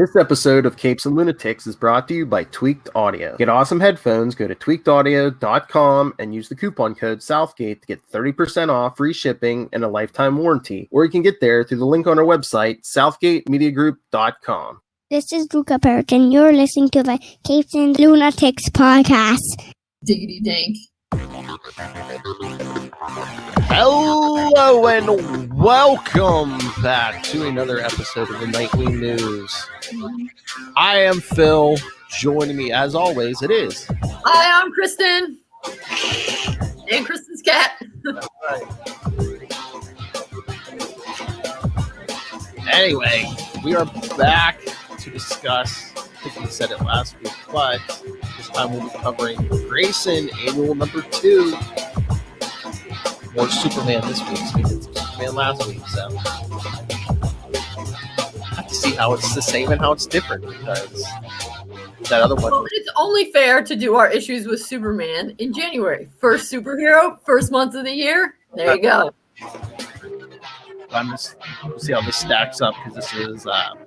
This episode of Capes and Lunatics is brought to you by Tweaked Audio. Get awesome headphones, go to tweakedaudio.com and use the coupon code Southgate to get 30% off, free shipping, and a lifetime warranty. Or you can get there through the link on our website, southgatemediagroup.com. This is Luca Parrott, and you're listening to the Capes and Lunatics Podcast. Diggity dank. Hello and welcome back to another episode of the Nightwing News. I am Phil. Joining me, as always, it is. Hi, I'm Kristen. And Kristen's cat. Anyway, we are back to discuss, I think we said it last week, but this time we'll be covering Grayson Annual number 2. More Superman this week, speaking of Superman last week, so I have to see how it's the same and how it's different, because that other one. Well, it's only fair to do our issues with Superman in January. First superhero, first month of the year. There you go. We'll see how this stacks up, because this is like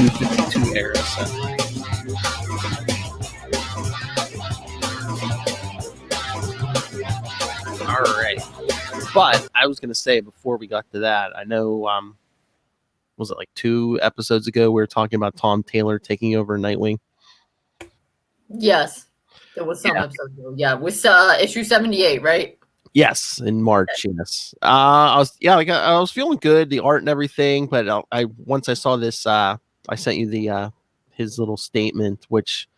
New 52 era, so. All right. But I was going to say, before we got to that, I know, was it like 2 episodes ago, we were talking about Tom Taylor taking over Nightwing? Yes. There was some episode ago. Yeah, with issue 78, right? Yes, in March, yes. I was feeling good, the art and everything, but once I saw this, I sent you the his little statement, which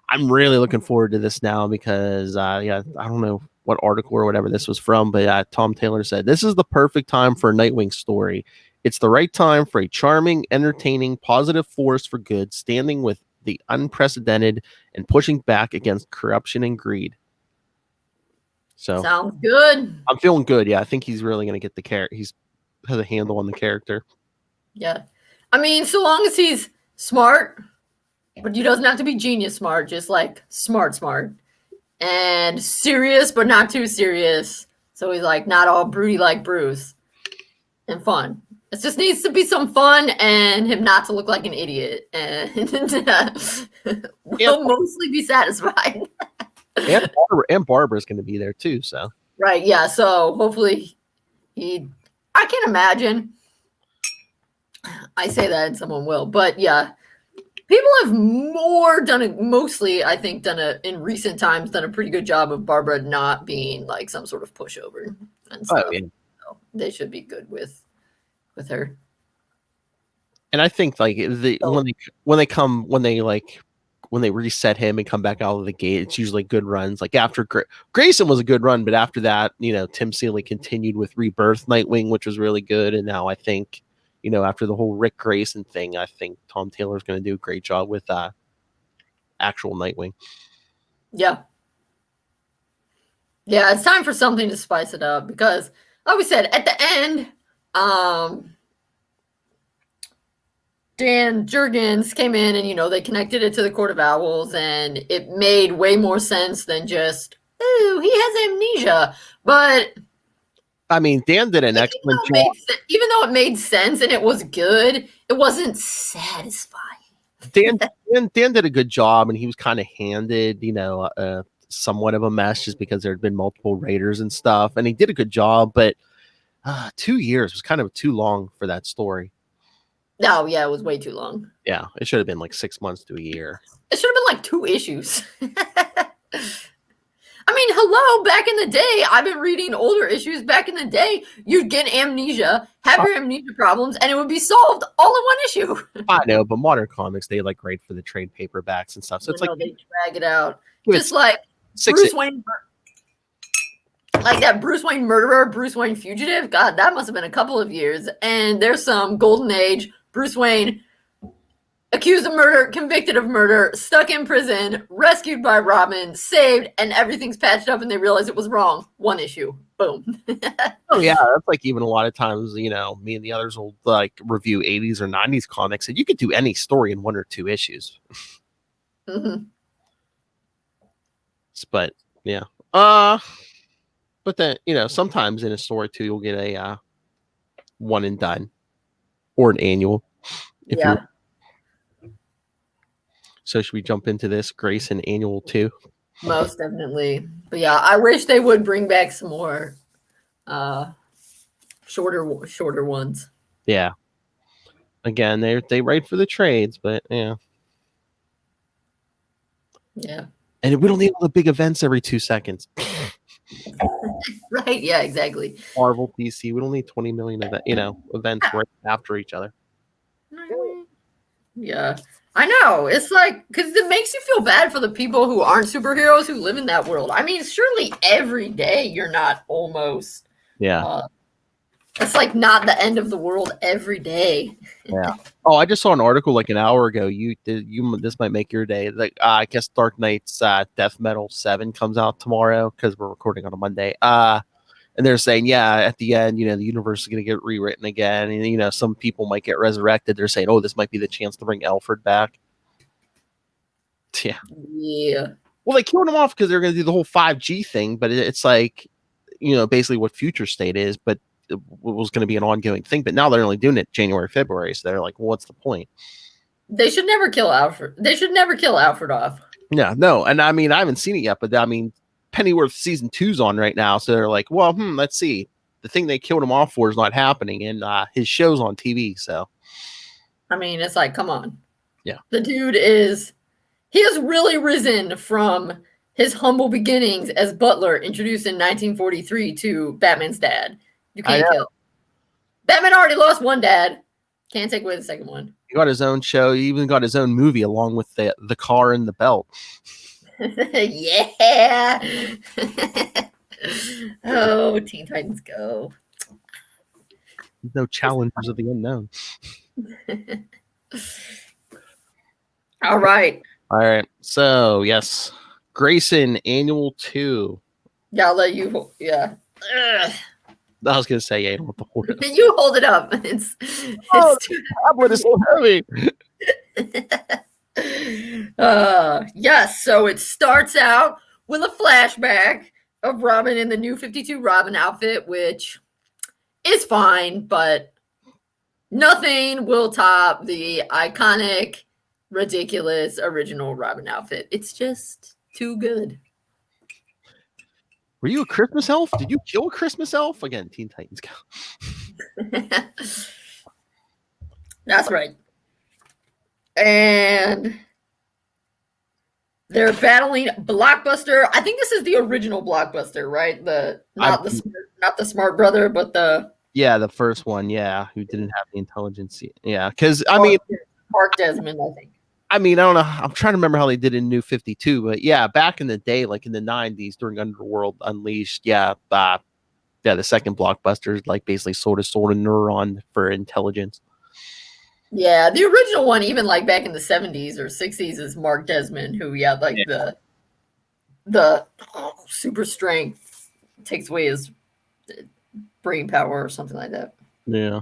I'm really looking forward to this now, because I don't know what article or whatever this was from, but Tom Taylor said, "This is the perfect time for a Nightwing story. It's the right time for a charming, entertaining, positive force for good, standing with the unprecedented and pushing back against corruption and greed." So sounds good. I'm feeling good. Yeah, I think he's really going to get the character. He's has a handle on the character. Yeah. I mean, so long as he's smart, but he doesn't have to be genius smart, just like smart. And serious, but not too serious. So he's like not all broody like Bruce. And fun. It just needs to be some fun and him not to look like an idiot. And we'll mostly be satisfied. and Barbara's going to be there too. So right, yeah. So hopefully I can't imagine. I say that and someone will, but yeah. People have in recent times done a pretty good job of Barbara not being like some sort of pushover and stuff. Yeah. So they should be good with her. And I think like when they reset him and come back out of the gate, it's usually good runs. Like after Grayson was a good run, but after that, Tim Seeley continued with Rebirth Nightwing, which was really good. And now I think, after the whole Rick Grayson thing, I think Tom Taylor's going to do a great job with actual Nightwing. Yeah. Yeah, it's time for something to spice it up, because, like we said, at the end, Dan Jurgens came in and, they connected it to the Court of Owls, and it made way more sense than just, ooh, he has amnesia. But I mean, Dan did an excellent job. Even though it made sense and it was good, it wasn't satisfying. Dan did a good job, and he was kind of handed, somewhat of a mess just because there had been multiple raiders and stuff, and he did a good job, but 2 years was kind of too long for that story. No, yeah, it was way too long. Yeah, it should have been like 6 months to a year. It should have been like 2 issues. I mean, hello, back in the day, I've been reading older issues. Back in the day, you'd get amnesia, have your amnesia problems, and it would be solved all in one issue. I know, but modern comics, they like great for the trade paperbacks and stuff. So it's like they drag it out. Just like Bruce Wayne, like that Bruce Wayne murderer, Bruce Wayne fugitive. God, that must have been a couple of years. And there's some golden age Bruce Wayne accused of murder, convicted of murder, stuck in prison, rescued by Robin, saved, and everything's patched up and they realize it was wrong. 1 issue. Boom. Oh, yeah. That's like even a lot of times, me and the others will like review 80s or 90s comics, and you could do any story in 1 or 2 issues. Mm-hmm. But, yeah. But then, sometimes in a story too, you'll get a 1 and done or an annual. Yeah. So should we jump into this Grayson Annual 2? Most definitely. But yeah, I wish they would bring back some more shorter ones. Yeah. Again, they write for the trades, but yeah. Yeah. And we don't need all the big events every 2 seconds. Right, yeah, exactly. Marvel, DC, we don't need 20 million events right after each other. Yeah. I know. It's like, because it makes you feel bad for the people who aren't superheroes who live in that world. I mean, surely every day you're not almost. Yeah. It's like not the end of the world every day. Yeah. Oh, I just saw an article like an hour ago. This might make your day. Like, I guess Dark Knight's Death Metal 7 comes out tomorrow because we're recording on a Monday. And they're saying, yeah, at the end, the universe is going to get rewritten again. And, some people might get resurrected. They're saying, oh, this might be the chance to bring Alfred back. Yeah. Yeah. Well, they killed him off because they're going to do the whole 5G thing. But it's like, basically what Future State is. But it was going to be an ongoing thing. But now they're only doing it January, February. So they're like, well, what's the point? They should never kill Alfred. They should never kill Alfred off. Yeah, no. And I mean, I haven't seen it yet. But I mean, Pennyworth season 2's on right now, so they're like, well, let's see. The thing they killed him off for is not happening, and his show's on TV. So, I mean, it's like, come on. Yeah, the dude he has really risen from his humble beginnings as butler, introduced in 1943 to Batman's dad. You can't kill. Batman already lost one dad. Can't take away the second one. He got his own show. He even got his own movie along with the car and the belt. Yeah. Oh, Teen Titans Go. No challengers of the unknown. All right. So, yes. Grayson Annual 2. Yeah, I'll let you. Yeah. Ugh. I was going to say, yeah, you don't have to hold it up. You hold it up. It's too tablet is so heavy. Yes, so it starts out with a flashback of Robin in the New 52 Robin outfit, which is fine, but nothing will top the iconic, ridiculous original Robin outfit. It's just too good. Were you a Christmas elf? Did you kill a Christmas elf? Again, Teen Titans Go. That's right. And they're battling Blockbuster. I think this is the original Blockbuster, right? Not the smart brother, but the first one, who didn't have the intelligence. Yeah, because I mean, Mark Desmond, I think. I mean, I don't know. I'm trying to remember how they did in New 52, but yeah, back in the day, like in the 90s during Underworld Unleashed, the second Blockbuster, like basically sort of neuron for intelligence. Yeah, the original one, even like back in the 70s or 60s, is Mark Desmond, who the super strength takes away his brain power or something like that. Yeah,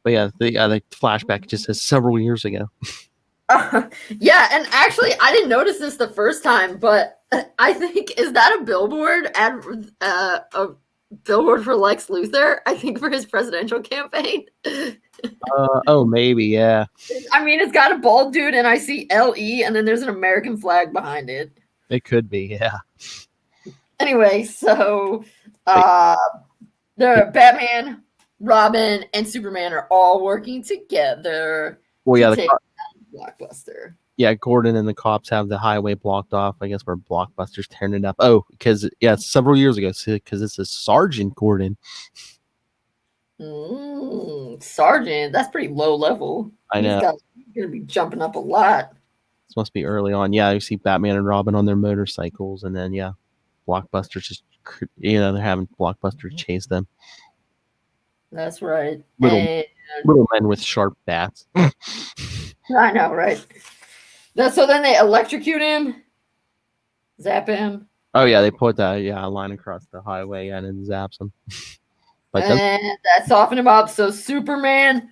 but the flashback just says several years ago. Yeah, and actually, I didn't notice this the first time, but I think is that a billboard a billboard for Lex Luthor? I think for his presidential campaign. Oh, maybe, yeah. I mean, it's got a bald dude, and I see LE, and then there's an American flag behind it. It could be, yeah. Anyway, so the Batman, Robin, and Superman are all working together. Well, yeah, to take down Blockbuster. Yeah, Gordon and the cops have the highway blocked off. I guess where Blockbuster's tearing it up. Oh, because several years ago, because this is Sergeant Gordon. Sergeant, that's pretty low level. I know. He's gonna be jumping up a lot. This must be early on. Yeah, you see Batman and Robin on their motorcycles, and then Blockbuster's just they're having Blockbuster chase them. That's right. Little men with sharp bats. I know, right? So then they electrocute him, zap him. Oh yeah, they put a line across the highway and it zaps him. And that softened him up. So Superman.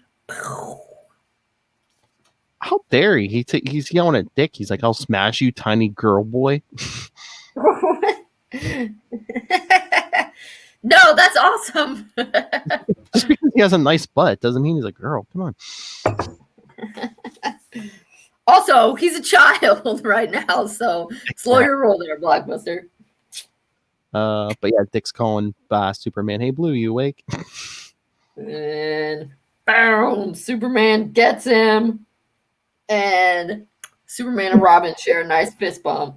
How dare he? He's yelling at Dick. He's like, "I'll smash you, tiny girl boy." No, that's awesome. Just because he has a nice butt doesn't mean he's a girl. Come on. Also, he's a child right now, so slow your roll there, Blockbuster. But yeah, Dick's calling Superman, "Hey, Blue, you awake?" And boom, Superman gets him, and Superman and Robin share a nice fist bump.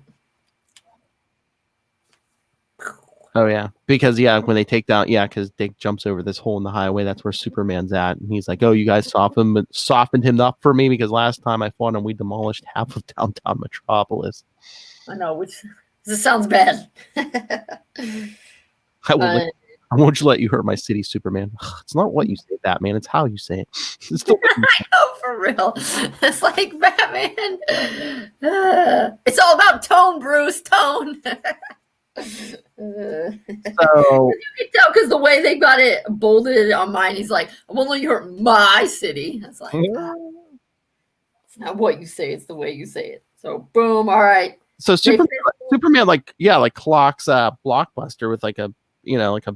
Oh yeah, because when they take down, because Dick jumps over this hole in the highway. That's where Superman's at, and he's like, "Oh, you guys softened him up for me because last time I fought him, we demolished half of downtown Metropolis." I know, which this sounds bad. I won't let you hurt my city, Superman. It's not what you say, Batman. It's how you say it. It's the I know, for real. It's like Batman. It's all about tone, Bruce. Tone. So you can tell because the way they got it bolded on mine, he's like, "I won't let you hurt my city." It's like, it's not what you say; it's the way you say it. So, boom. All right. So Superman, clocks Blockbuster with like a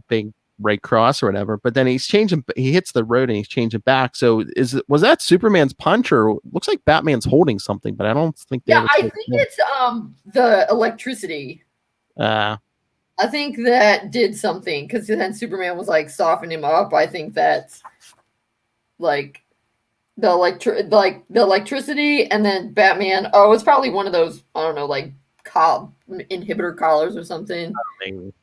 big red cross or whatever. But then he's changing. He hits the road and he's changing back. So was that Superman's punch, or looks like Batman's holding something? But I don't think. I think it's the electricity. I think that did something because then Superman was like softening him up. I think that's like the electricity, and then Batman. Oh, it's probably one of those, I don't know, like inhibitor collars or something. Maybe.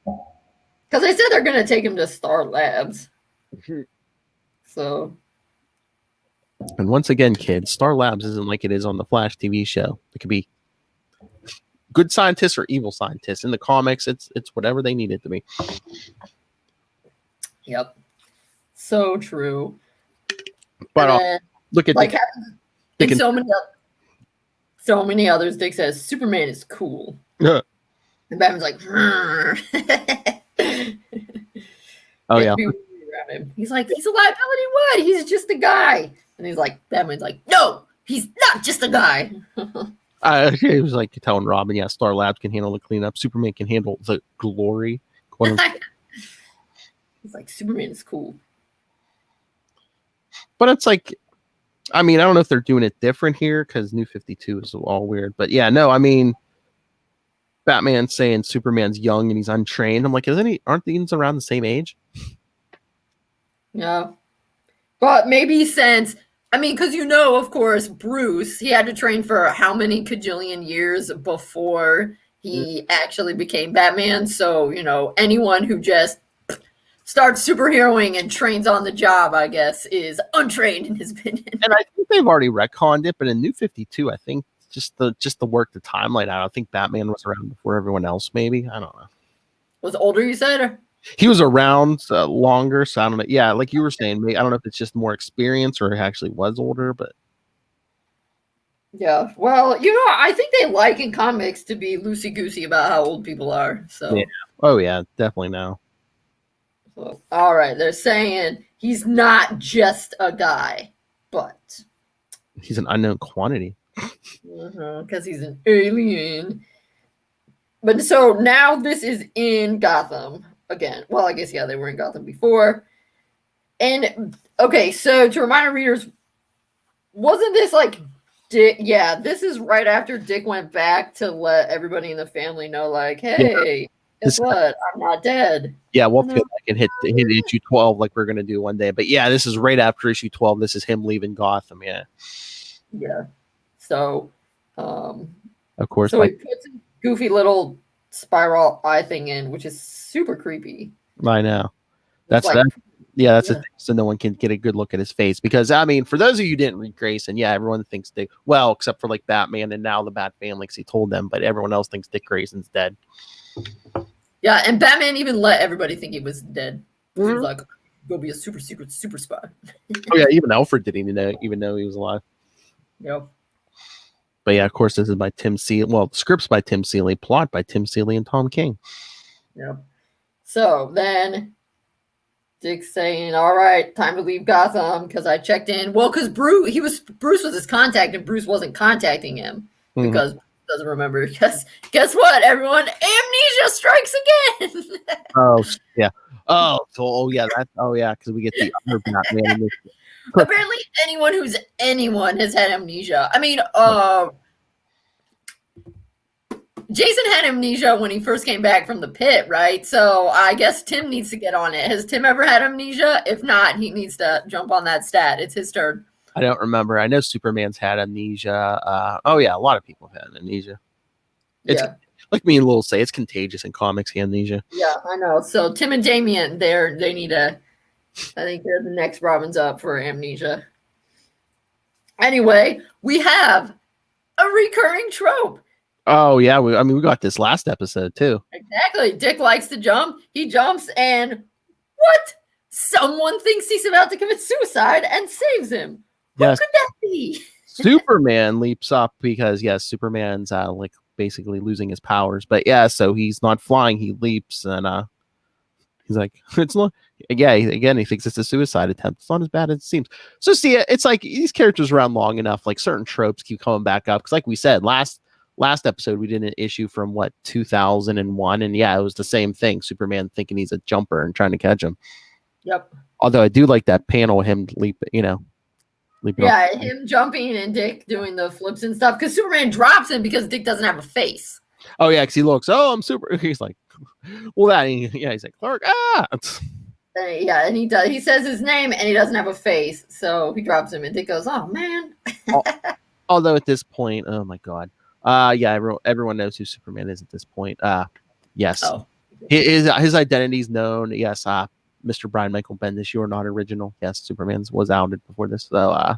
Because they said they're gonna take him to Star Labs. So. And once again, kids, Star Labs isn't like it is on the Flash TV show. It could be good scientists or evil scientists. In the comics, it's whatever they need it to be. Yep. So true. But look at like so many others. Dick says Superman is cool. Yeah. And Batman's like, oh yeah. He's like, he's a liability. What? He's just a guy. And he's like, Batman's like, no, he's not just a guy. It was like telling Robin, Star Labs can handle the cleanup. Superman can handle the glory. He's like, Superman is cool. But it's like, I mean, I don't know if they're doing it different here because New 52 is all weird. But Batman saying Superman's young and he's untrained. I'm like, aren't these around the same age? Yeah. But maybe because of course, Bruce, he had to train for how many kajillion years before he actually became Batman. So, anyone who just starts superheroing and trains on the job, I guess, is untrained in his opinion. And I think they've already retconned it, but in New 52, I think just to work the timeline out, I think Batman was around before everyone else, maybe. I don't know. Was older, you said? He was around longer, so I don't know. Yeah, like you were saying, I don't know if it's just more experience or he actually was older, but yeah. Well, I think they like in comics to be loosey-goosey about how old people are. So yeah. Oh yeah, definitely now. So, all right, they're saying he's not just a guy, but he's an unknown quantity. Because he's an alien. But so now this is in Gotham again. Well, I guess, they were in Gotham before. And, okay, so to remind our readers, wasn't this like Dick? Yeah, this is right after Dick went back to let everybody in the family know, like, hey, guess what? I'm not dead. Yeah, we'll have to go back and hit issue 12 like we're going to do one day. But yeah, this is right after issue 12. This is him leaving Gotham, yeah. Yeah. So, of course. So he puts a goofy little spiral eye thing in, which is super creepy. I know. That's the thing. So no one can get a good look at his face. Because, I mean, for those of you who didn't read Grayson, everyone thinks Dick, well, except for like Batman and now the Bat Family, because he told them, but everyone else thinks Dick Grayson's dead. Yeah, and Batman even let everybody think he was dead. He was like, go be a super secret super spy. Oh, yeah, even Alfred didn't even know he was alive. Yep. But yeah, of course, this is by Tim Seeley. Well, scripts by Tim Seeley, plot by Tim Seeley and Tom King. Yep. So then Dick's saying, all right, time to leave Gotham because I checked in. Well, because Bruce was his contact and Bruce wasn't contacting him because Bruce doesn't remember. Guess what, everyone? Amnesia strikes again. Oh, yeah. Because we get the other Batman. Apparently, anyone has had amnesia. I mean, Jason had amnesia when he first came back from the pit, right? So I guess Tim needs to get on it. Has Tim ever had amnesia? If not, he needs to jump on that stat. It's his turn. I don't remember. I know Superman's had amnesia. Oh yeah, a lot of people have had amnesia. It's like me and Lil say, it's contagious in comics, amnesia. Yeah, I know. So Tim and Damian, they need to. I think they're the next Robins up for amnesia. Anyway, we have a recurring trope. Oh yeah, we got this last episode too. Exactly. Dick likes to jump. He jumps, and what? Someone thinks he's about to commit suicide and saves him. What could that be? Superman leaps up because Superman's like basically losing his powers. But so he's not flying. He leaps, and he's like, it's not. Yeah, again, he thinks it's a suicide attempt. It's not as bad as it seems. So see, it's like these characters around long enough, like certain tropes keep coming back up. Because like we said last episode, we did an issue from 2001, and it was the same thing. Superman thinking he's a jumper and trying to catch him. Yep. Although I do like that panel of him leaping off. Him jumping and Dick doing the flips and stuff. Because Superman drops him because Dick doesn't have a face. Oh yeah, because he looks. Oh, I'm super. He's like, well, he's like Clark. And he does. He says his name and he doesn't have a face, so he drops him. And Dick goes, "Oh man." Although at this point, oh my god, everyone knows who Superman is at this point. Yes, his identity's known. Yes, Mr. Brian Michael Bendis, you are not original. Yes, Superman was outed before this. So,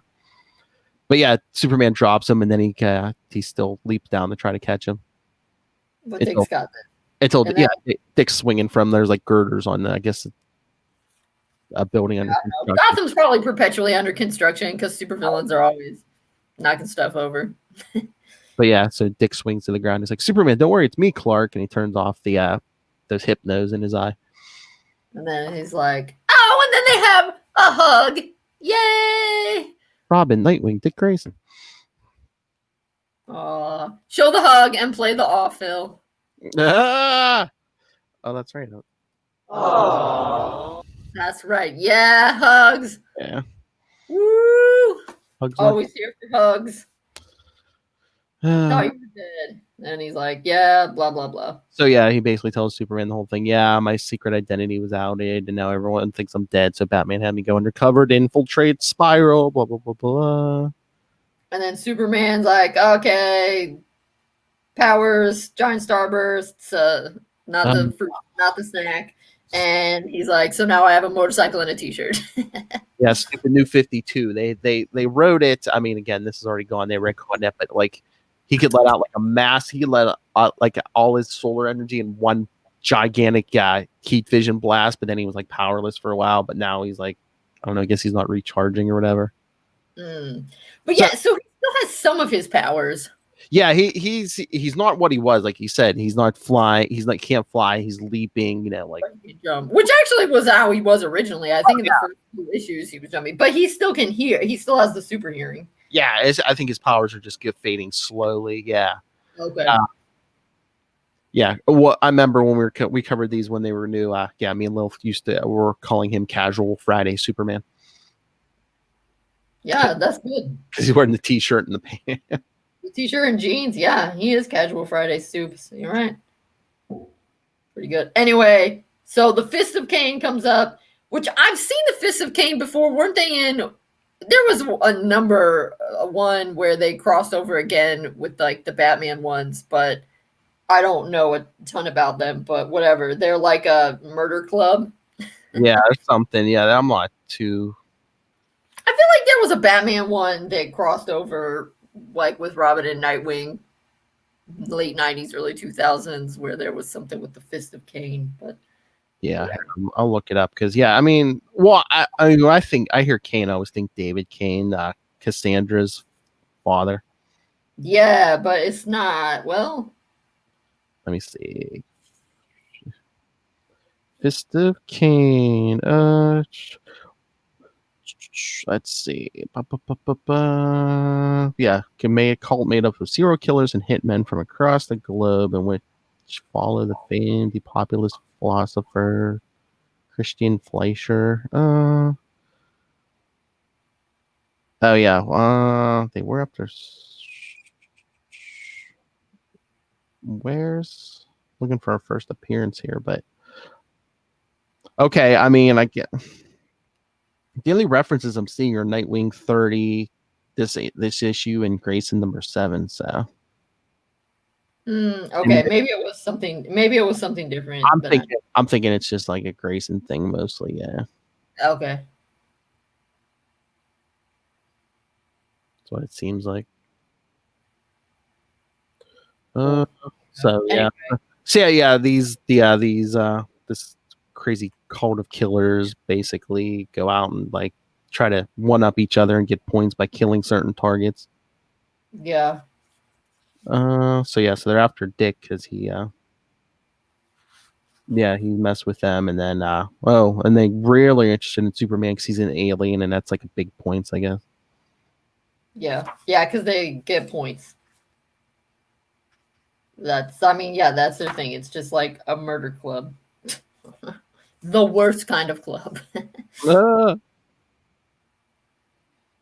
but Superman drops him, and then he still leaps down to try to catch him. But Dick's got that. Dick's swinging from there's like girders on I guess a building under construction. Gotham's probably perpetually under construction because supervillains are always knocking stuff over. But so Dick swings to the ground. He's like, Superman, don't worry, it's me, Clark. And he turns off the those hypnos in his eye. And then he's like, oh, and then they have a hug. Yay! Robin, Nightwing, Dick Grayson. Show the hug and play the off, Phil. Oh, that's right. Oh. That's right. Yeah, hugs. Yeah. Woo! Hugs always here for hugs. Thought you were dead. And he's like, yeah, blah, blah, blah. So, he basically tells Superman the whole thing. Yeah, my secret identity was outed, and now everyone thinks I'm dead. So Batman had me go undercover to infiltrate Spiral, blah, blah, blah, blah. And then Superman's like, okay, powers, giant starbursts, not the fruit, not the snack. And he's like, so now I have a motorcycle and a t-shirt. Yes, the New 52. They wrote it. I mean, again, this is already gone. They recorded it, but like he could let out like a mass. He could let out like all his solar energy in one gigantic heat vision blast. But then he was like powerless for a while. But now he's like, I don't know. I guess he's not recharging or whatever. But so he still has some of his powers. Yeah, he's not what he was. Like he said, he's not flying. He's like can't fly. He's leaping. Like jump, which actually was how he was originally. I think in the first few issues he was jumping, but he still can hear. He still has the super hearing. Yeah, I think his powers are just fading slowly. Yeah. Okay. Yeah. Well, I remember when we covered these when they were new. Me and Lil were calling him Casual Friday Superman. Yeah, that's good. Because he's wearing the t-shirt and the pants. The t-shirt and jeans. Yeah, he is Casual Friday Soups. You're right. Pretty good. Anyway, so the Fist of Cain comes up, which I've seen the Fist of Cain before. Weren't they in? There was a number one where they crossed over again with like the Batman ones, but I don't know a ton about them. But whatever. They're like a murder club. Yeah, something. Yeah, I'm not too. I feel like there was a Batman one that crossed over like with Robin and Nightwing, late 90s, early 2000s, where there was something with the Fist of Cain. But I'll look it up because I mean, well, I think I hear Cain. I always think David Cain, Cassandra's father. Yeah, but it's not. Well, let me see. Fist of Cain. Let's see. Yeah, a cult made up of serial killers and hitmen from across the globe, in which follow the famed populist philosopher Christian Fleischer. Oh yeah, they were up there. Where's looking for our first appearance here, but okay. I mean, I get the only references I'm seeing are Nightwing 30, this issue, and Grayson number 7. So okay, maybe it was something. Maybe it was something different. I'm thinking it's just like a Grayson thing mostly. Yeah. Okay. That's what it seems like. So yeah. Anyway. So yeah, these this crazy cult of killers basically go out and like try to one up each other and get points by killing certain targets. Yeah. So they're after Dick because he he messed with them, and then and they really interested in Superman because he's an alien, and that's like a big points, I guess. Yeah, because they get points. That's their thing. It's just like a murder club. The worst kind of club.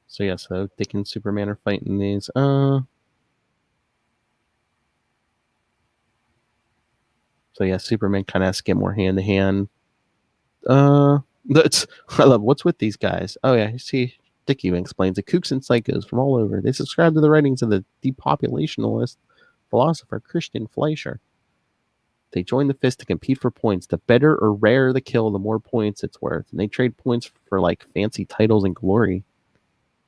So Dick and Superman are fighting these. So Superman kind of has to get more hand to hand. That's I love what's with these guys. Oh yeah, see, Dick even explains the kooks and psychos from all over. They subscribe to the writings of the depopulationist philosopher Christian Fleischer. They join the fist to compete for points. The better or rarer the kill, the more points it's worth. And they trade points for like fancy titles and glory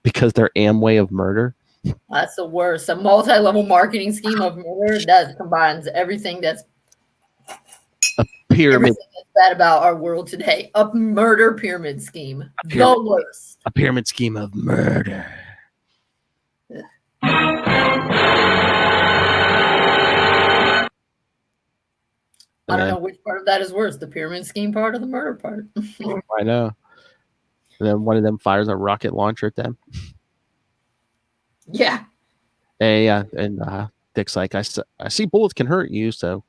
because they're Amway of murder. That's the worst. A multi-level marketing scheme of murder that combines everything that's a pyramid. Everything that's bad about our world today. A murder pyramid scheme. The worst. A pyramid scheme of murder. I don't know which part of that is worse, the pyramid scheme part or the murder part. I know. And then one of them fires a rocket launcher at them. Yeah. And Dick's like, I see bullets can hurt you. So,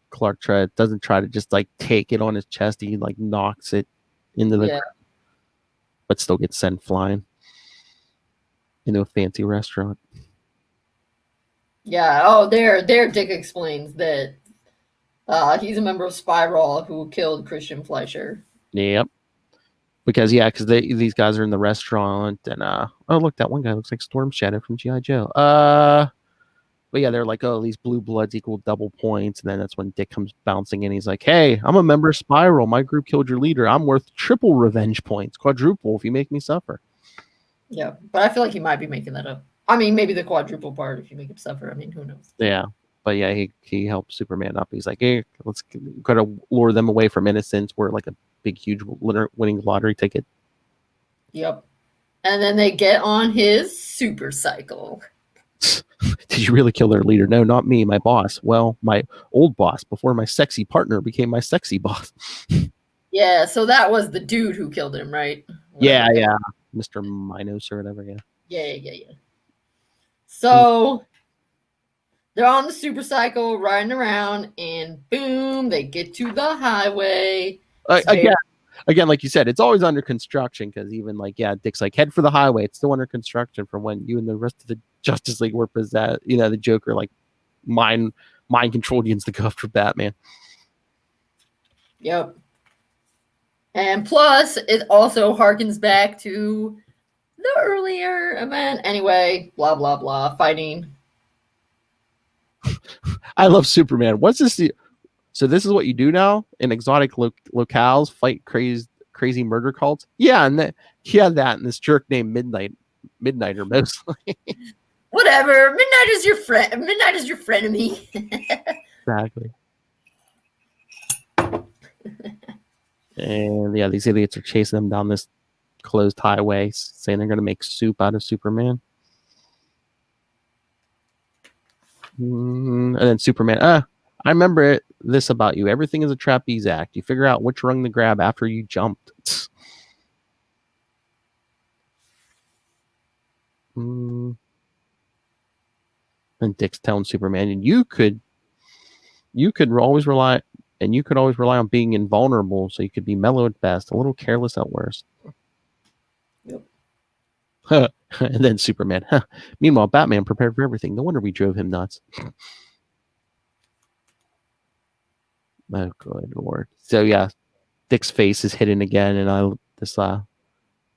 Clark doesn't try to just like take it on his chest. He like knocks it into the ground, but still gets sent flying into a fancy restaurant. Yeah. Oh, there Dick explains that he's a member of Spiral who killed Christian Fleischer. Yep. Because these guys are in the restaurant and oh look, that one guy looks like Storm Shadow from G.I. Joe. But yeah, they're like, oh, these blue bloods equal double points, and then that's when Dick comes bouncing in. He's like, hey, I'm a member of Spiral. My group killed your leader. I'm worth triple revenge points, quadruple if you make me suffer. Yeah, but I feel like he might be making that up. I mean, maybe the quadruple part if you make him suffer. I mean, who knows? Yeah. But yeah, he helps Superman up. He's like, hey, let's gotta lure them away from innocence. We're like a big, huge winning lottery ticket. Yep. And then they get on his super cycle. Did you really kill their leader? No, not me, my boss. Well, my old boss before my sexy partner became my sexy boss. Yeah, so that was the dude who killed him, right? Yeah. Mr. Minos or whatever, yeah. Yeah. So they're on the super cycle riding around and boom, they get to the highway. Again, like you said, it's always under construction because even like, Dick's like, head for the highway. It's still under construction from when you and the rest of the Justice League were possessed. The Joker like mind controlled you to go after Batman. Yep. And plus, it also harkens back to the earlier event. Anyway, blah, blah, blah, fighting. I love Superman. What's this? So this is what you do now in exotic locales, fight crazy murder cults. Yeah, and he had that and this jerk named Midnighter mostly. Whatever. Midnight is your friend. Midnight is your frenemy. Exactly. And these idiots are chasing them down this closed highway, saying they're going to make soup out of Superman. And then Superman, I remember this about you. Everything is a trapeze act. You figure out which rung to grab after you jumped. And Dick's telling Superman, and you could always rely on being invulnerable, so you could be mellow at best, a little careless at worst. Yep. And then Superman. Meanwhile, Batman prepared for everything. No wonder we drove him nuts. Oh, good Lord. So, yeah, Dick's face is hidden again. And this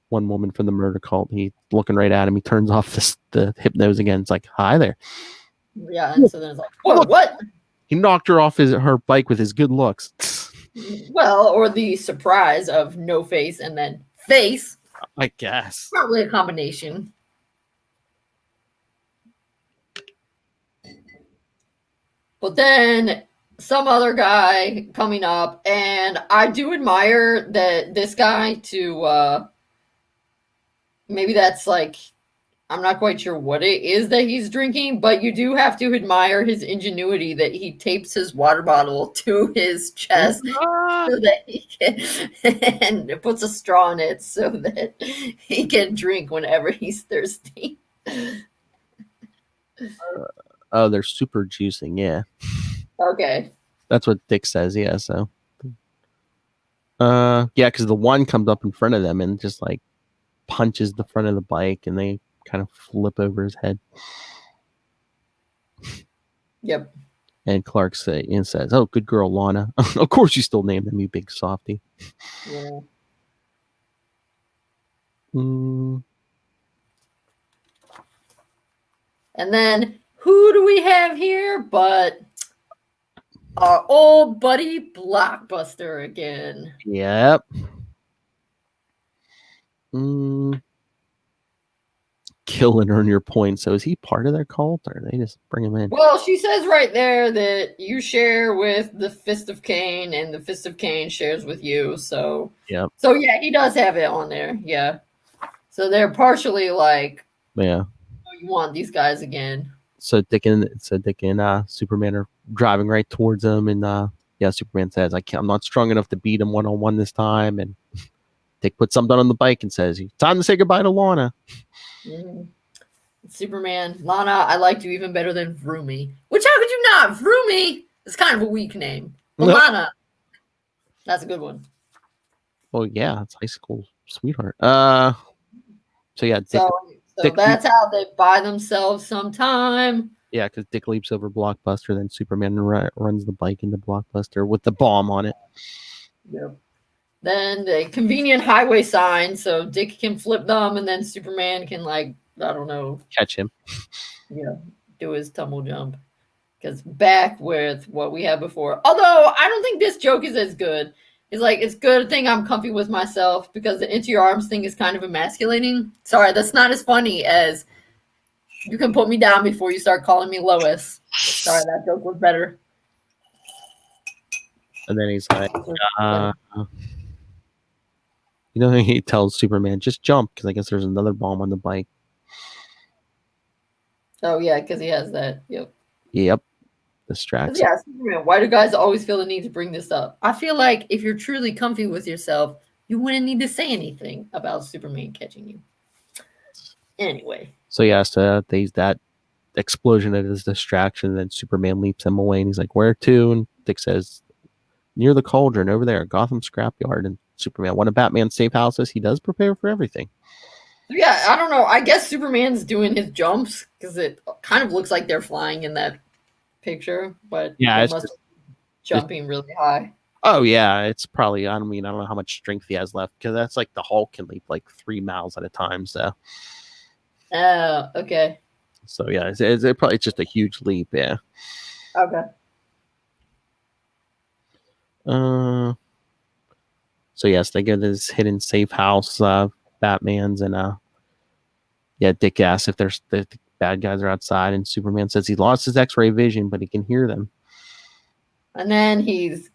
one woman from the murder cult, he's looking right at him. He turns off the hypnose again. It's like, hi there. Yeah, and so then it's like, what? He knocked her off her bike with his good looks. Well, or the surprise of no face and then face. I guess. Probably a combination. But then some other guy coming up, and I do admire that this guy to maybe that's like, I'm not quite sure what it is that he's drinking, but you do have to admire his ingenuity that he tapes his water bottle to his chest so that he can, and puts a straw in it so that he can drink whenever he's thirsty. Oh, they're super juicing, yeah. Okay. That's what Dick says, yeah, so. Yeah, because the one comes up in front of them and just like punches the front of the bike and they kind of flip over his head. Yep. And Clark says, "Oh, good girl, Lana." Of course you still named him, you big softy. Yeah. Mm. And then who do we have here but our old buddy Blockbuster again? Yep. Kill and earn your points. So is he part of their cult, or they just bring him in? Well, she says right there that you share with the Fist of Cain, and the Fist of Cain shares with you. So, yep. So yeah, he does have it on there. Yeah. So they're partially like, yeah, oh, you want these guys again? So Dick and Superman are driving right towards him, and yeah, Superman says, I'm not strong enough to beat him one-on-one this time," and Dick puts something on the bike and says, "Time to say goodbye to Lana." Mm-hmm. Superman, Lana, I liked you even better than Vroomy. Which, how could you not? Vroomy is kind of a weak name. But Lana, that's a good one. Well, yeah, it's high school sweetheart. So yeah, Dick that's how they buy themselves some time. Yeah, because Dick leaps over Blockbuster, then Superman runs the bike into Blockbuster with the bomb on it. Yep. Then the convenient highway sign, so Dick can flip them, and then Superman can, like, I don't know, catch him. Yeah, do his tumble jump. Because back with what we had before. Although I don't think this joke is as good. It's like, it's good thing I'm comfy with myself, because the into your arms thing is kind of emasculating. Sorry, that's not as funny as you can put me down before you start calling me Lois. Sorry, that joke was better. And then he's like, he tells Superman, just jump, because I guess there's another bomb on the bike. Oh, yeah, because he has that. Yep. Distracts. Yeah, Superman, why do guys always feel the need to bring this up? I feel like if you're truly comfy with yourself, you wouldn't need to say anything about Superman catching you. Anyway. So, yeah, so there's that explosion at his distraction, and then Superman leaps him away, and he's like, where to? And Dick says, near the cauldron over there, Gotham Scrapyard. And Superman, one of Batman's safe houses, he does prepare for everything. Yeah, I don't know. I guess Superman's doing his jumps because it kind of looks like they're flying in that picture, but yeah, it's just jumping really high. Oh yeah, it's probably. I don't know how much strength he has left, because that's like the Hulk can leap like 3 miles at a time. So. Oh, okay. So yeah, it's probably just a huge leap. Yeah. Okay. So yes, they get this hidden safe house, Batman's, and yeah, Dick asks if the bad guys are outside, and Superman says he lost his X-ray vision, but he can hear them. And then he's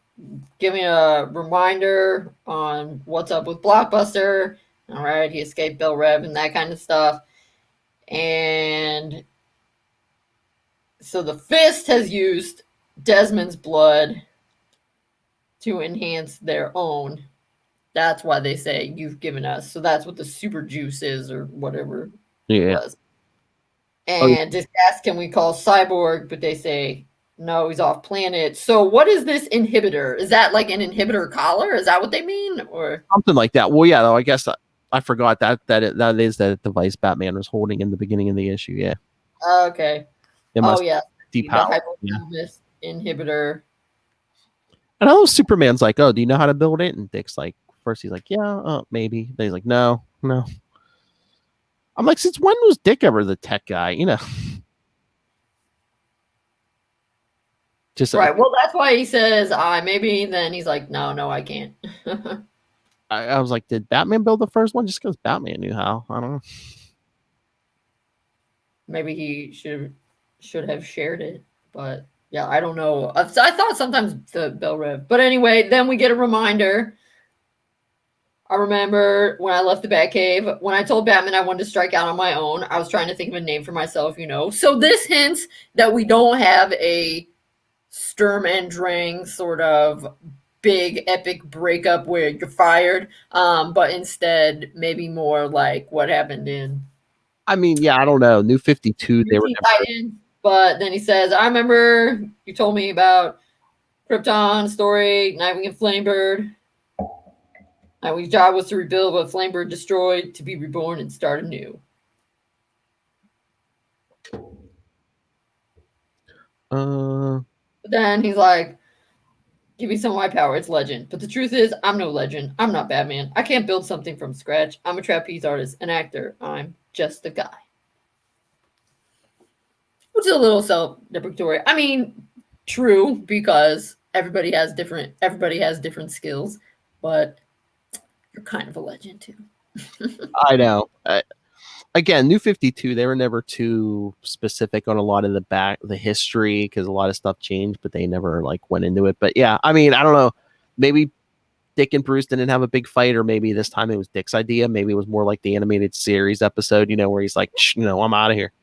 giving a reminder on what's up with Blockbuster. All right, he escaped Bell Rev and that kind of stuff. And so the Fist has used Desmond's blood to enhance their own. That's why they say you've given us. So that's what the super juice is, or whatever it was. And just ask, can we call Cyborg? But they say, no, he's off planet. So what is this inhibitor? Is that like an inhibitor collar? Is that what they mean? Or something like that? Well, yeah, though, I guess I forgot that is the device Batman was holding in the beginning of the issue. Yeah. Okay. Oh yeah. Depower. The hypothalamus inhibitor. And I know Superman's like, oh, do you know how to build it? And Dick's like, first he's like, yeah, maybe. Then he's like, no. I'm like, since when was Dick ever the tech guy? Just right. Well, that's why he says, maybe. Then he's like, no, I can't. I was like, did Batman build the first one? Just because Batman knew how. I don't know. Maybe he should have shared it, but yeah, I don't know. I thought sometimes the bell rev, but anyway, then we get a reminder. I remember when I left the Batcave, when I told Batman I wanted to strike out on my own, I was trying to think of a name for myself, So this hints that we don't have a Sturm and Drang sort of big epic breakup where you're fired, but instead maybe more like what happened in. I mean, yeah, I don't know. New 52, they were Titan, but then he says, I remember you told me about Krypton story, Nightwing and Flamebird. Nightwing's job was to rebuild what Flamebird destroyed, to be reborn and start anew. But then he's like, give me some of my power, it's legend. But the truth is, I'm no legend. I'm not Batman. I can't build something from scratch. I'm a trapeze artist, an actor. I'm just a guy. Which is a little self-deprecatory. I mean, true, because everybody has different skills, but you're kind of a legend too. I know. Again, New 52, they were never too specific on a lot of the history because a lot of stuff changed, but they never went into it. But yeah, I mean, I don't know. Maybe Dick and Bruce didn't have a big fight, or maybe this time it was Dick's idea. Maybe it was more like the animated series episode, where he's like, I'm out of here.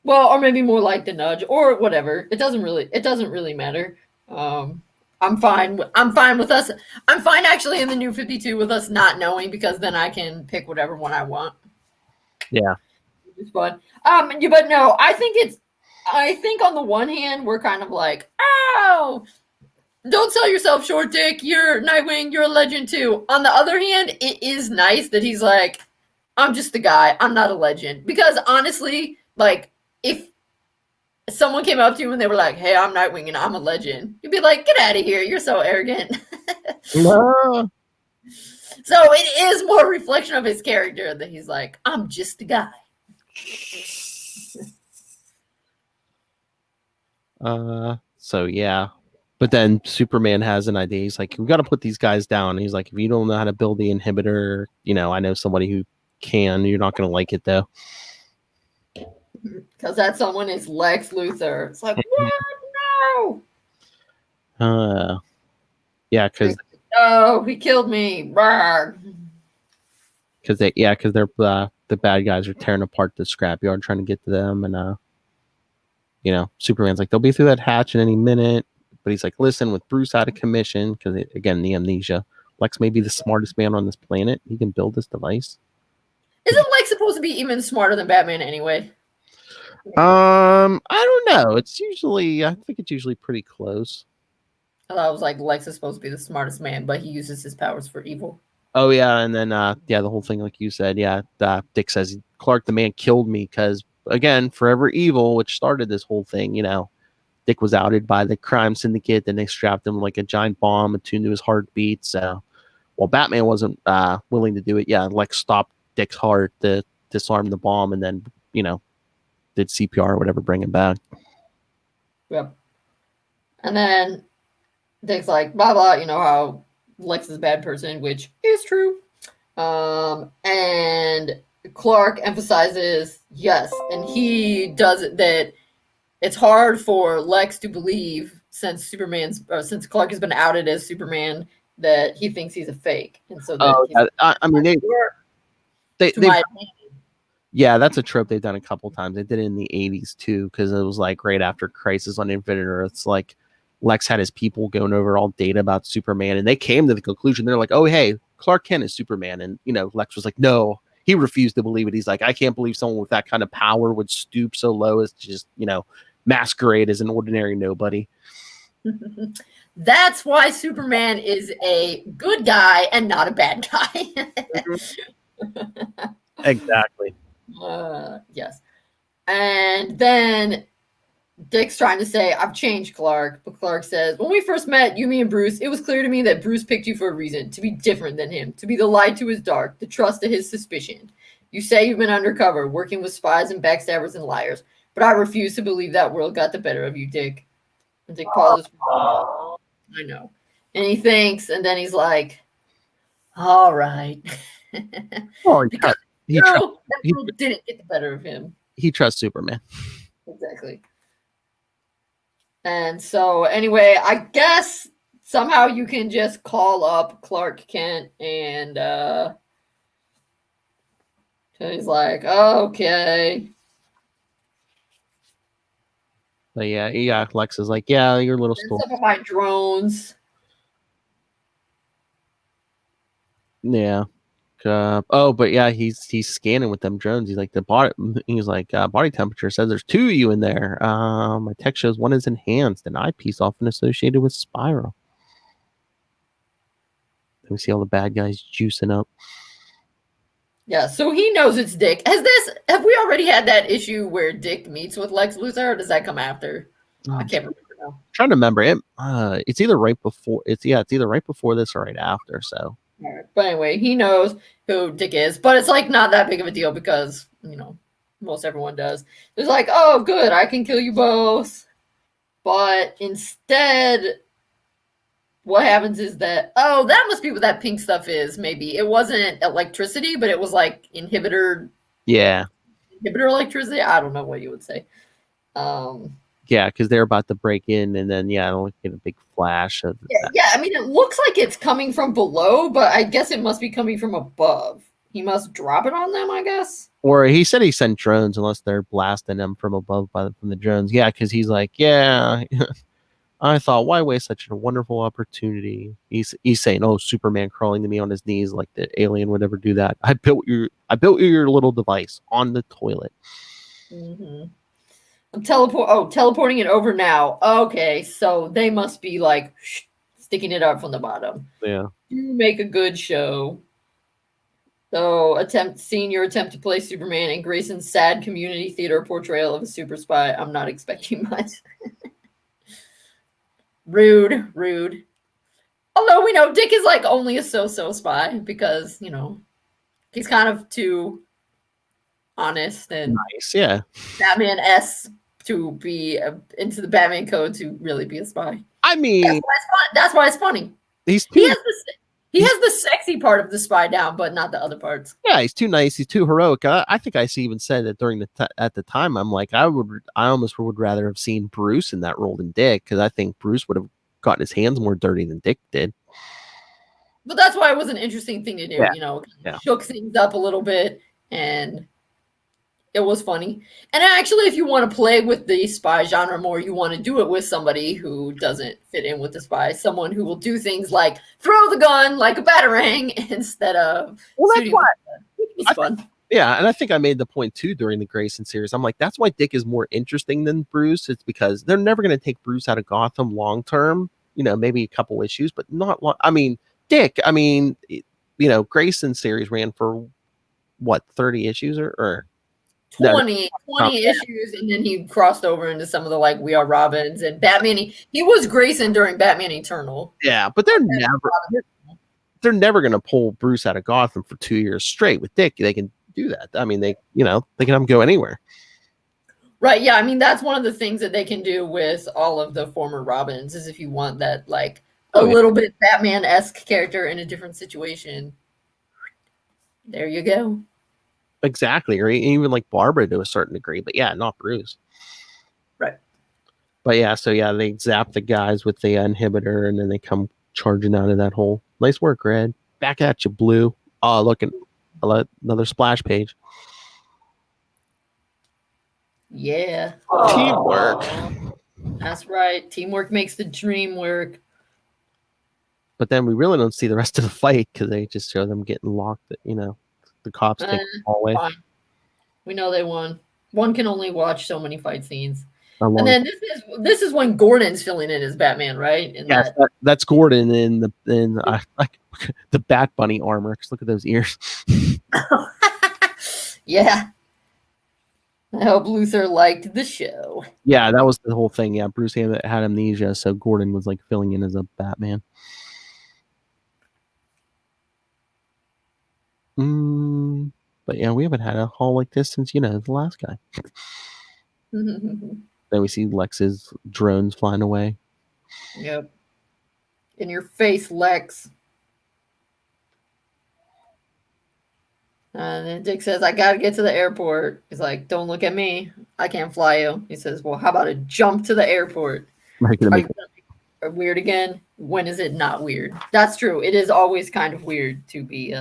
Well, or maybe more like the nudge or whatever. It doesn't really matter. I'm fine with us. I'm fine actually in the New 52 with us not knowing, because then I can pick whatever one I want. Yeah. It's fun. But no, I think on the one hand, we're kind of like, oh, don't sell yourself short, Dick. You're Nightwing. You're a legend too. On the other hand, it is nice that he's like, I'm just a guy. I'm not a legend. Because honestly, if someone came up to you and they were like, hey, I'm Nightwing and I'm a legend, you'd be like, get out of here. You're so arrogant. No. So it is more a reflection of his character that he's like, I'm just a guy. So yeah. But then Superman has an idea. He's like, we got to put these guys down. He's like, if you don't know how to build the inhibitor, I know somebody who can. You're not going to like it, though. Because that someone is Lex Luthor. It's like, what? No. Yeah, because... Oh, he killed me. Because they're the bad guys are tearing apart the scrapyard trying to get to them. And, Superman's like, they'll be through that hatch in any minute. But he's like, listen, with Bruce out of commission, because, again, the amnesia, Lex may be the smartest man on this planet. He can build this device. Isn't Lex supposed to be even smarter than Batman anyway? I don't know. I think it's usually pretty close. I thought it was like Lex is supposed to be the smartest man, but he uses his powers for evil. Oh, yeah. And then, the whole thing, like you said, Dick says, Clark, the man killed me because, again, forever evil, which started this whole thing, Dick was outed by the crime syndicate. Then they strapped him like a giant bomb attuned to his heartbeat. So, while Batman wasn't willing to do it, Lex stopped Dick's heart to disarm the bomb and then, did CPR or whatever, bring him back. Yep. And then Dick's like, blah, blah, how Lex is a bad person, which is true. And Clark emphasizes, yes, and he does it, that it's hard for Lex to believe since Clark has been outed as Superman that he thinks he's a fake. And so that's a trope they've done a couple times. They did it in the 80s too, because it was like right after Crisis on Infinite Earths, like Lex had his people going over all data about Superman, and they came to the conclusion, they're like, oh, hey, Clark Kent is Superman. And, Lex was like, no, he refused to believe it. He's like, I can't believe someone with that kind of power would stoop so low as to just, masquerade as an ordinary nobody. That's why Superman is a good guy and not a bad guy. Exactly. Yes. And then Dick's trying to say, I've changed, Clark. But Clark says, when we first met, you, me, and Bruce, it was clear to me that Bruce picked you for a reason, to be different than him, to be the light to his dark, the trust to his suspicion. You say you've been undercover, working with spies and backstabbers and liars, but I refuse to believe that world got the better of you, Dick. And Dick pauses. I know. And he thinks, and then he's like, all right. Oh, because he didn't get the better of him. He trusts Superman. Exactly. And so, anyway, I guess somehow you can just call up Clark Kent and he's like, okay. But yeah, Lex is like, yeah, your little story. Some of my drones. Yeah. But yeah, he's scanning with them drones. He's like body temperature says there's 2 of you in there. My tech shows one is enhanced, an eyepiece often associated with Spiral. Then we see all the bad guys juicing up. Yeah, so he knows it's Dick. Have we already had that issue where Dick meets with Lex Luthor, or does that come after? I can't remember now. I'm trying to remember it. It's either right before either right before this or right after. So. All right. But anyway, he knows who Dick is, but it's like not that big of a deal because most everyone does. It's like, oh, good, I can kill you both. But instead, what happens is that, that must be what that pink stuff is. Maybe it wasn't electricity, but it was like inhibitor. Yeah. Inhibitor electricity. I don't know what you would say. Yeah, because they're about to break in, and then I'll get a big flash of. Yeah. I mean, it looks like it's coming from below, but I guess it must be coming from above. He must drop it on them, I guess. Or he said he sent drones, unless they're blasting them from above from the drones. Yeah, because he's like, I thought, why waste such a wonderful opportunity? He's saying, oh, Superman crawling to me on his knees like the alien would ever do that. I built you your little device on the toilet. Mm-hmm. I'm teleporting it over now. Okay, so they must be like sticking it up from the bottom. Yeah. You make a good show. So seeing your attempt to play Superman in Grayson's sad community theater portrayal of a super spy, I'm not expecting much. Rude. Although we know Dick is like only a so-so spy because, he's kind of too honest and nice, yeah. Batman-esque to be into the Batman code to really be a spy. I mean, that's why it's funny. He has the sexy part of the spy down, but not the other parts. Yeah, he's too nice. He's too heroic. I think I even said that at the time. I'm like, I almost would rather have seen Bruce in that role than Dick, because I think Bruce would have gotten his hands more dirty than Dick did. But that's why it was an interesting thing to do. Shook things up a little bit, and it was funny. And actually, if you want to play with the spy genre more, you want to do it with somebody who doesn't fit in with the spy. Someone who will do things like throw the gun like a batarang instead of that's why it's fun. And I think I made the point too during the Grayson series. I'm like, that's why Dick is more interesting than Bruce. It's because they're never going to take Bruce out of Gotham long term. Maybe a couple issues, but not long. I mean, Dick. I mean, Grayson series ran for what, 30 issues or 20 issues, and then he crossed over into some of the like We Are Robins and Batman. He was Grayson during Batman Eternal. Yeah, but they're never going to pull Bruce out of Gotham for 2 years straight. With Dick, they can do that. I mean, they can have him go anywhere. Right. Yeah. I mean, that's one of the things that they can do with all of the former Robins is if you want that like a little bit Batman-esque character in a different situation. There you go. Exactly, or even like Barbara to a certain degree, but not Bruce. Right. But they zap the guys with the inhibitor, and then they come charging out of that hole. Nice work, Red. Back at you, Blue. Oh, look at another splash page. Yeah. Teamwork. That's right. Teamwork makes the dream work. But then we really don't see the rest of the fight because they just show them getting locked. The cops take the hallway. Fine. We know they won. One can only watch so many fight scenes. And then this is when Gordon's filling in as Batman, right? Yes, that's Gordon in the the Bat Bunny armor. Just look at those ears. Yeah. I hope Luthor liked the show. Yeah, that was the whole thing. Yeah, Bruce had amnesia, so Gordon was like filling in as a Batman. But yeah, we haven't had a haul like this since, the last guy. Then we see Lex's drones flying away. Yep. In your face, Lex. And then Dick says, I gotta get to the airport. He's like, don't look at me. I can't fly you. He says, well, how about a jump to the airport? Are you gonna make weird again? When is it not weird? That's true. It is always kind of weird to be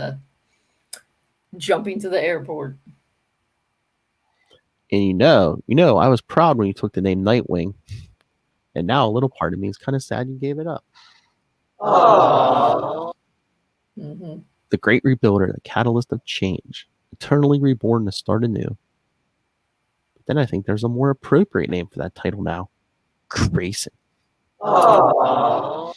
jumping to the airport. And I was proud when you took the name Nightwing. And now a little part of me is kind of sad you gave it up. Oh. Mm-hmm. The great rebuilder, the catalyst of change, eternally reborn to start anew. But then I think there's a more appropriate name for that title now. Grayson. Oh.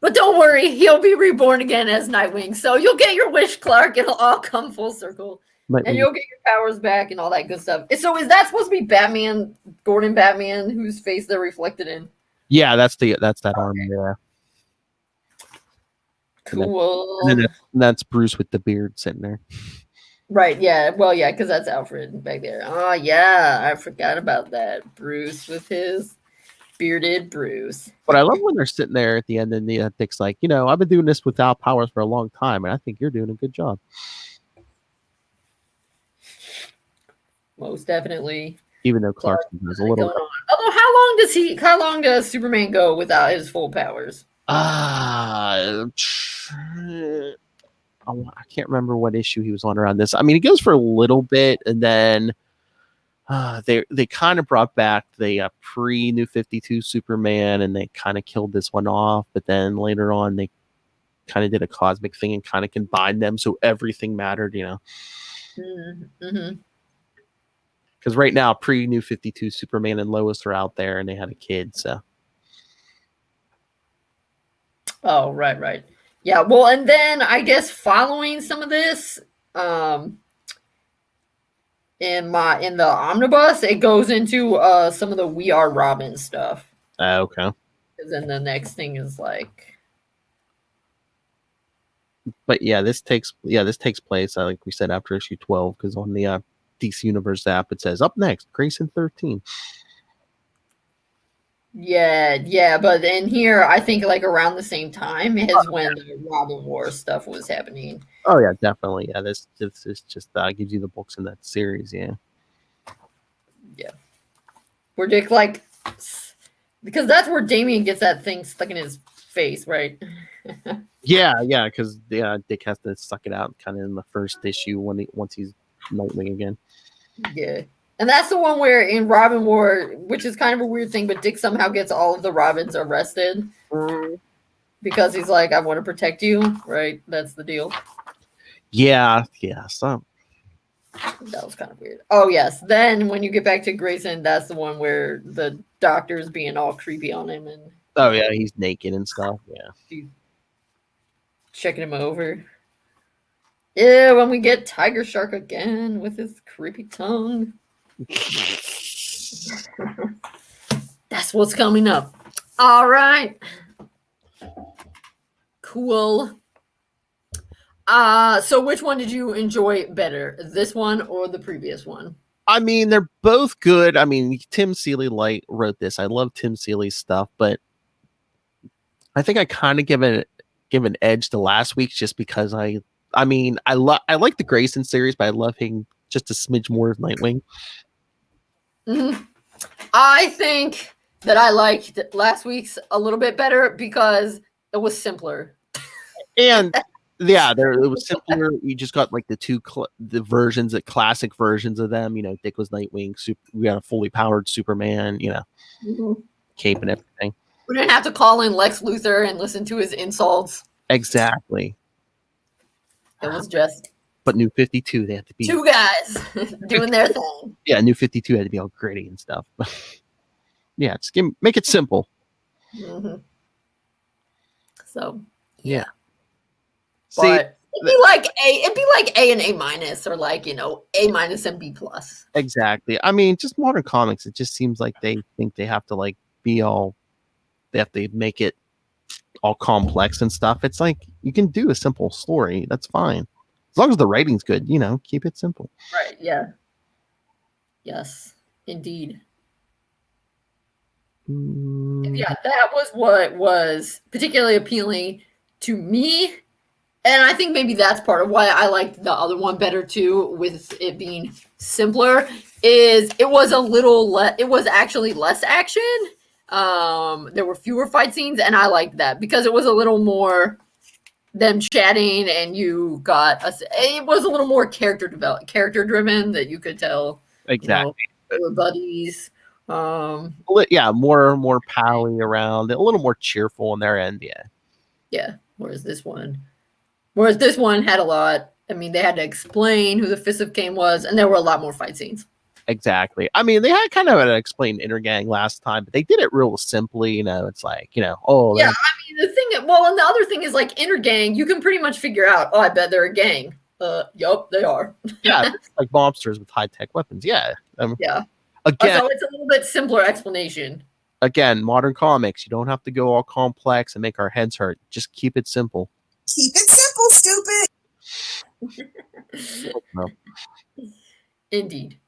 But don't worry, he'll be reborn again as Nightwing. So you'll get your wish, Clark. It'll all come full circle. And you'll get your powers back and all that good stuff. So is that supposed to be Batman, Gordon Batman, whose face they're reflected in? Yeah, that's that arm there. Cool. And then that's Bruce with the beard sitting there. Right, yeah. Well, yeah, because that's Alfred back there. Oh, yeah. I forgot about that. Bruce with his bearded Bruce. But I love when they're sitting there at the end and Dick's like, I've been doing this without powers for a long time, and I think you're doing a good job. Most definitely. Even though Clarkson was a little. Although, how long does Superman go without his full powers? I can't remember what issue he was on around this. I mean, he goes for a little bit, and then they kind of brought back the pre-New 52 Superman, and they kind of killed this one off. But then later on, they kind of did a cosmic thing and kind of combined them, so everything mattered, Mm-hmm. Because right now, pre-New 52 Superman and Lois are out there, and they had a kid, so. Oh, right. Yeah, well, and then I guess following some of this, in the omnibus, it goes into some of the We Are Robin stuff. Okay. Because then the next thing is like. But yeah, this takes place, like we said, after issue 12, because on the DC Universe app it says up next, Grayson 13. Yeah, but in here, I think like around the same time is when the Robin War stuff was happening. Oh yeah, definitely. Yeah, this is just gives you the books in that series. Yeah. Where Dick because that's where Damian gets that thing stuck in his face, right? yeah, because Dick has to suck it out kind of in the first issue once he's Nightwing again. Yeah. And that's the one where in Robin War, which is kind of a weird thing, but Dick somehow gets all of the Robins arrested because he's like, I want to protect you, right? That's the deal. Yeah. So that was kind of weird. Oh, yes. Then when you get back to Grayson, that's the one where the doctor's being all creepy on him. And oh, yeah, he's naked and stuff. Yeah. She's checking him over. Yeah, when we get Tiger Shark again with his creepy tongue. That's what's coming up. All right. Cool. So which one did you enjoy better? This one or the previous one? I mean, they're both good. I mean, Tim Seeley wrote this. I love Tim Seeley's stuff, but I think I kind of give an edge to last week's just because I like the Grayson series, but I love him just a smidge more of Nightwing. Mm-hmm. I think that I liked last week's a little bit better because it was simpler. And yeah, it was simpler. You just got like the versions, the classic versions of them. Dick was Nightwing. We got a fully powered Superman. Mm-hmm. Cape and everything. We didn't have to call in Lex Luthor and listen to his insults. Exactly. It was just. But New 52, they had to be 2 guys doing their thing. Yeah, New 52 had to be all gritty and stuff. Yeah, just make it simple. Mm-hmm. So yeah. But it'd be like A and A minus, or like, A minus and B plus. Exactly. I mean, just modern comics, it just seems like they think they have to like be all, they have to make it all complex and stuff. It's like you can do a simple story. That's fine. As long as the writing's good, keep it simple. Right. Yeah. Yes, indeed. Yeah, that was what was particularly appealing to me. And I think maybe that's part of why I liked the other one better too, with it being simpler, is it was it was actually less action. There were fewer fight scenes, and I liked that because it was a little more them chatting, and you got it was a little more character driven, that you could tell exactly they were buddies. Yeah, more pally around, a little more cheerful on their end. Yeah. Whereas this one had a lot. I mean, they had to explain who the Fist of Cain was, and there were a lot more fight scenes. Exactly. I mean, they had kind of an explained Intergang last time, but they did it real simply. It's like, oh. Yeah, I mean, and the other thing is, like, Intergang, you can pretty much figure out, I bet they're a gang. Yup, they are. Yeah, like mobsters with high-tech weapons. Yeah. Yeah. Again, so it's a little bit simpler explanation. Again, modern comics, you don't have to go all complex and make our heads hurt. Just keep it simple. Keep it simple, stupid. No. Indeed.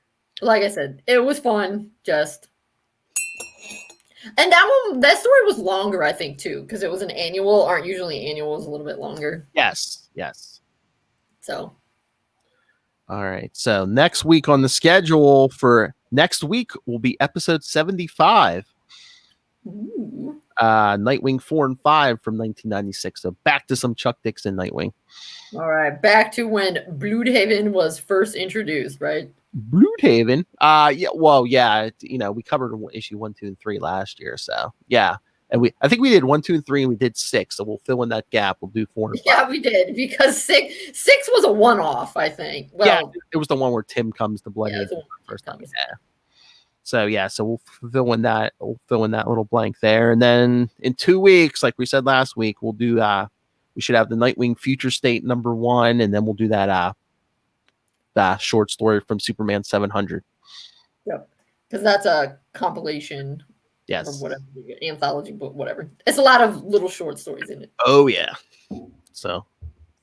Like I said, it was fun. And that story was longer, I think, too, because it was an annual. Aren't usually annuals a little bit longer? Yes. So. All right. So next week on the schedule for next week will be episode 75. Ooh. Nightwing 4 and 5 from 1996. So back to some Chuck Dixon Nightwing. All right. Back to when Bloodhaven was first introduced, right? Bloodhaven. We covered issue 1, 2, and 3 last year. So yeah. And I think we did 1, 2, and 3, and we did 6. So we'll fill in that gap. We'll do 4 and 5. Yeah, we did, because six was a one-off, I think. Well, yeah, it was the one where Tim comes to Blood first time. Yeah. So we'll fill in that little blank there, and then in 2 weeks, like we said last week, we'll do we should have the Nightwing Future State #1, and then we'll do that short story from Superman 700. Yep, because that's a compilation. Yes. Or whatever, anthology book, whatever. It's a lot of little short stories in it. Oh yeah. So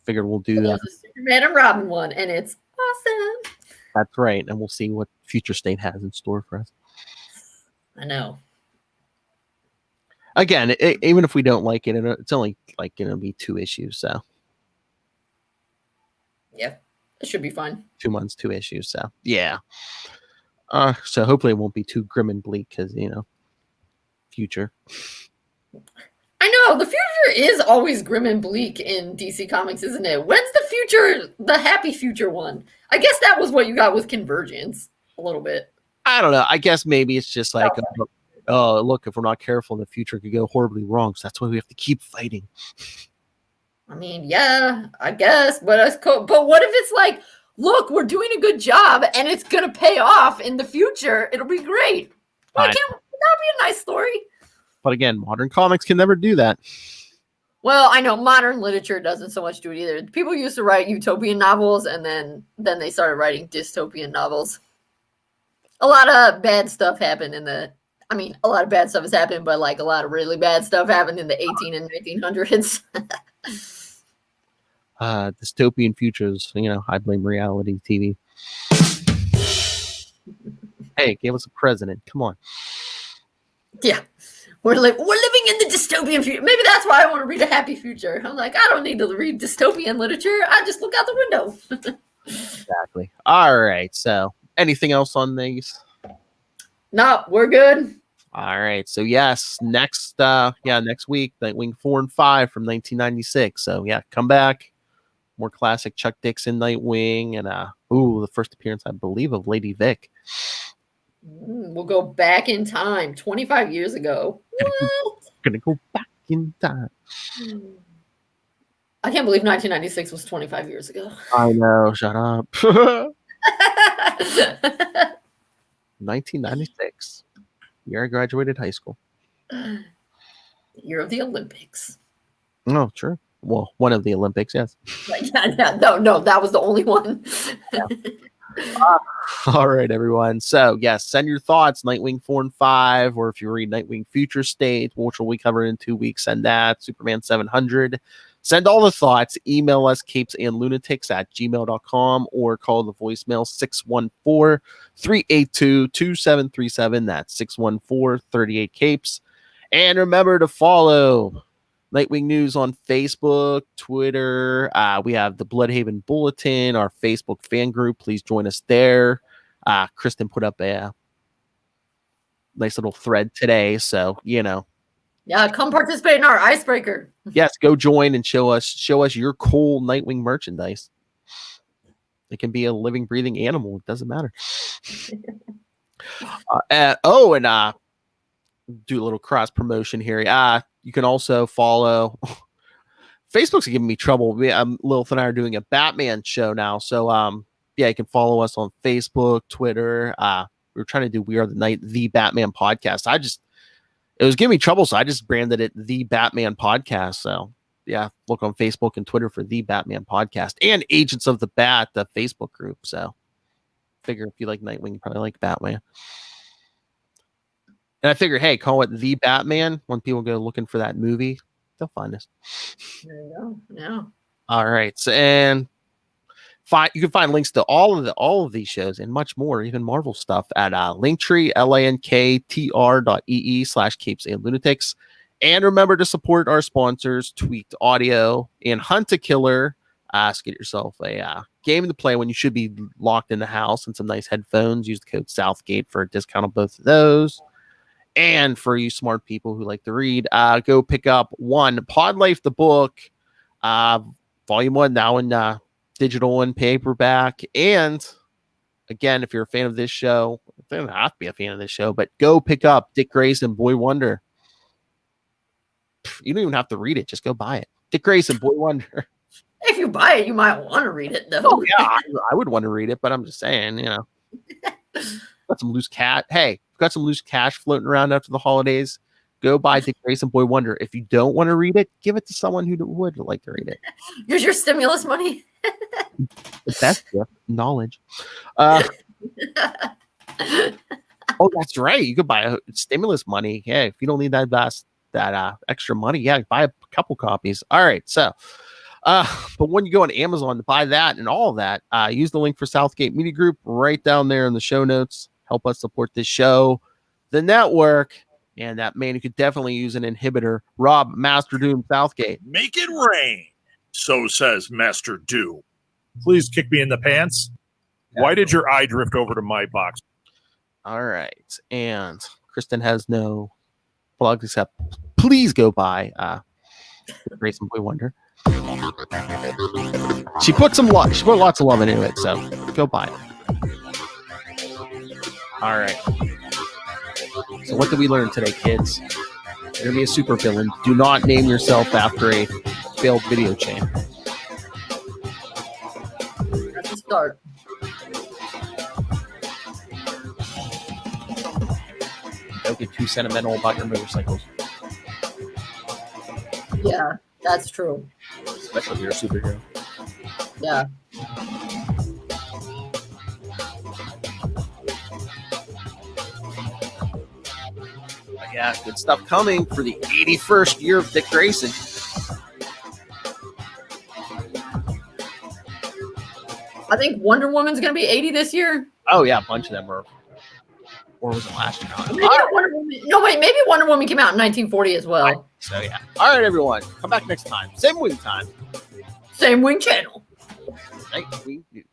figured we'll do that. There's a Superman and Robin one, and it's awesome. That's right, and we'll see what Future State has in store for us. I know. Again, even if we don't like it, it's only like going to be 2 issues, so. Yeah, it should be fun. 2 months, 2 issues, so yeah. So hopefully it won't be too grim and bleak, because future. I know, the future is always grim and bleak in DC Comics, isn't it? When's the happy future one? I guess that was what you got with Convergence, a little bit. I don't know. I guess maybe it's just like, look, if we're not careful, the future could go horribly wrong. So that's why we have to keep fighting. I mean, yeah, I guess, but that's cool. But what if it's like, look, we're doing a good job, and it's gonna pay off in the future? It'll be great. Why can't that be a nice story? But again, modern comics can never do that. Well, I know modern literature doesn't so much do it either. People used to write utopian novels, and then they started writing dystopian novels. A lot of bad stuff happened a lot of bad stuff has happened, but like a lot of really bad stuff happened in the 18 and 1900s. Dystopian futures, I blame reality TV. Hey, give us a president. Come on. Yeah. We're living in the dystopian future. Maybe that's why I want to read a happy future. I'm like, I don't need to read dystopian literature. I just look out the window. Exactly. All right. So anything else on these? No, we're good. All right. So yes, next week, Nightwing 4 and 5 from 1996. So yeah, come back. More classic Chuck Dixon Nightwing, and the first appearance, I believe, of Lady Vic. We'll go back in time, 25 years ago. What? Gonna go back in time. I can't believe 1996 was 25 years ago. I know. Shut up. 1996. year I graduated high school. Year of the Olympics. Oh, sure. Well, one of the Olympics, yes. No, that was the only one. All right, everyone. So, yes, send your thoughts, Nightwing 4 and 5, or if you read Nightwing Future State, which we cover in 2 weeks, send that. Superman 700. Send all the thoughts. Email us, capesandlunatics@gmail.com, or call the voicemail 614-382-2737. That's 614-38-CAPES. And remember to follow Nightwing News on Facebook, Twitter. We have the Bloodhaven Bulletin, our Facebook fan group. Please join us there. Kristen put up a nice little thread today, so Yeah, come participate in our icebreaker. Yes, go join and show us your cool Nightwing merchandise. It can be a living, breathing animal. It doesn't matter. Do a little cross promotion here. You can also follow. Facebook's giving me trouble. Lilith and I are doing a Batman show now, so you can follow us on Facebook, Twitter. We're trying to do We Are the Batman Podcast. It was giving me trouble, so I just branded it The Batman Podcast. So look on Facebook and Twitter for The Batman Podcast and Agents of the Bat, the Facebook group. So figure if you like Nightwing, you probably like Batman. And I figure, hey, call it The Batman. When people go looking for that movie, they'll find us. There you go. Yeah. All right. So, and you can find links to all of these shows and much more, even Marvel stuff, at Linktree, linktr.ee/capesandlunatics. And remember to support our sponsors, Tweaked Audio and Hunt a Killer. Get yourself a game to play when you should be locked in the house, and some nice headphones. Use the code Southgate for a discount on both of those. And for you smart people who like to read, go pick up Pod Life the book, volume 1, now in digital and paperback. And again, if you're a fan of this show, you don't have to be a fan of this show, but go pick up Dick Grayson, Boy Wonder. You don't even have to read it; just go buy it. Dick Grayson, Boy Wonder. If you buy it, you might want to read it, though. Oh, yeah, I would want to read it, but I'm just saying, got some loose cat. Hey, got some loose cash floating around after the holidays. Go buy Dick Grayson, Boy Wonder. If you don't want to read it, give it to someone who would like to read it. Use your stimulus money. The best gift, knowledge. Oh, that's right. You could buy a stimulus money. Yeah, if you don't need that extra money, buy a couple copies. All right, so. But when you go on Amazon to buy that and all of that, use the link for Southgate Media Group right down there in the show notes. Help us support this show, the network, and that man who could definitely use an inhibitor, Rob, Master Doom Southgate. Make it rain, so says Master Doom. Please kick me in the pants. Yeah. Why did your eye drift over to my box? All right, and Kristen has no plugs except please go buy Grayson Boy Wonder. She put lots of love into it, so go buy it. All right. So what did we learn today, kids? You're gonna be a super villain. Do not name yourself after a failed video chain. That's a start. Don't get too sentimental about your motorcycles. Yeah, that's true. Especially if you're a superhero. Yeah. Yeah, good stuff coming for the 81st year of Dick Grayson. I think Wonder Woman's going to be 80 this year. Oh, yeah, a bunch of them are. Or was it last year? Maybe Wonder Woman came out in 1940 as well. Right. So, yeah. All right, everyone. Come back next time. Same wing time. Same wing channel. Nightwing News.